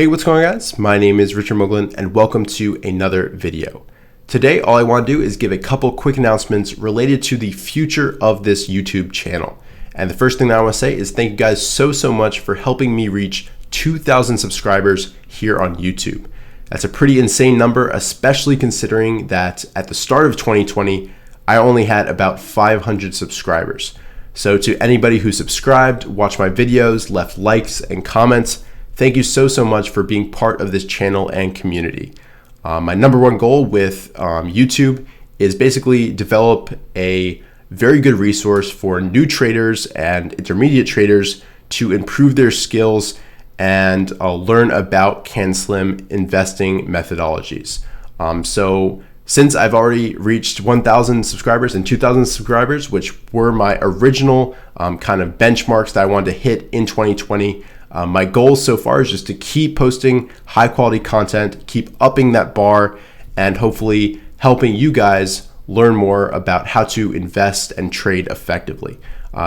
Hey, what's going on, guys? My name is Richard Moglen and welcome to another video. Today, all I want to do is give a couple quick announcements related to the future of this YouTube channel. And the first thing that I want to say is thank you guys so much for helping me reach 2,000 subscribers here on YouTube. That's a pretty insane number, especially considering that at the start of 2020, I only had about 500 subscribers. So to anybody who subscribed, watched my videos, left likes and comments, thank you so much for being part of this channel and community. My number one goal with YouTube is basically develop a very good resource for new traders and intermediate traders to improve their skills and learn about CanSlim investing methodologies. So since I've already reached 1,000 subscribers and 2,000 subscribers, which were my original kind of benchmarks that I wanted to hit in 2020, my goal so far is just to keep posting high quality content, keep upping that bar, and hopefully helping you guys learn more about how to invest and trade effectively.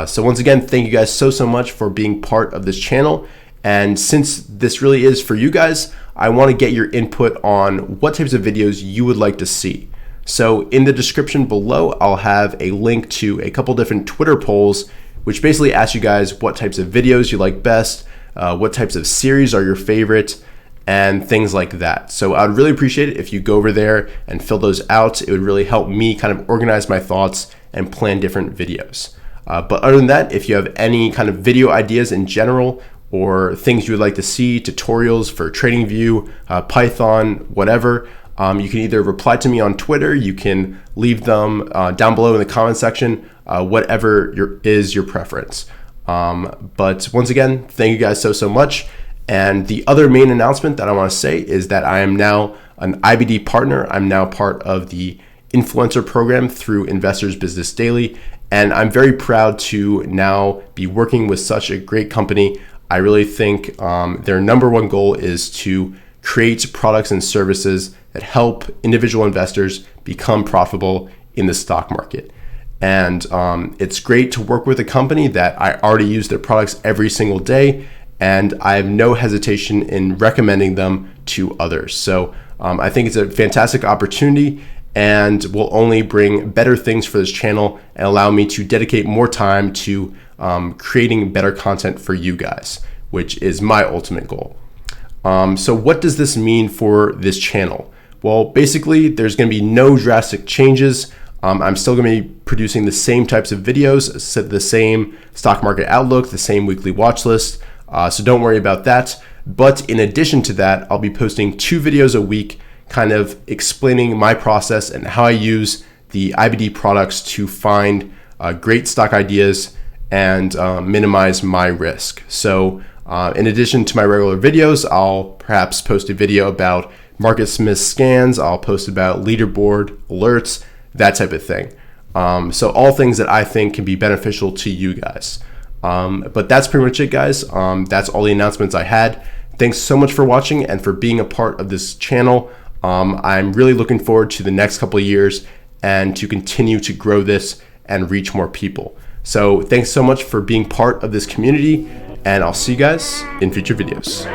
So once again, thank you guys so much for being part of this channel. And since this really is for you guys, I want to get your input on what types of videos you would like to see. So in the description below, I'll have a link to a couple different Twitter polls, which basically ask you guys what types of videos you like best, what types of series are your favorite, and things like that. So I'd really appreciate it if you go over there and fill those out. It would really help me kind of organize my thoughts and plan different videos. But other than that, if you have any kind of video ideas in general or things you would like to see, tutorials for TradingView, Python, whatever, you can either reply to me on Twitter, you can leave them down below in the comment section, whatever is your preference. But once again, thank you guys so much. And the other main announcement that I want to say is that I am now an IBD partner. I'm now part of the influencer program through Investors Business Daily. And I'm very proud to now be working with such a great company. I really think their number one goal is to create products and services that help individual investors become profitable in the stock market. And it's great to work with a company that I already use their products every single day, and I have no hesitation in recommending them to others. So I think it's a fantastic opportunity and will only bring better things for this channel and allow me to dedicate more time to creating better content for you guys, which is my ultimate goal. So what does this mean for this channel? Well, basically, there's going to be no drastic changes. I'm still going to be producing the same types of videos, the same stock market outlook, the same weekly watch list. So don't worry about that. But in addition to that, I'll be posting 2 videos a week, kind of explaining my process and how I use the IBD products to find great stock ideas and minimize my risk. So in addition to my regular videos, I'll perhaps post a video about Marketsmith scans. I'll post about leaderboard alerts, that type of thing. So all things that I think can be beneficial to you guys. But that's pretty much it, guys. That's all the announcements I had. Thanks so much for watching and for being a part of this channel. I'm really looking forward to the next couple of years and to continue to grow this and reach more people. So thanks so much for being part of this community, and I'll see you guys in future videos.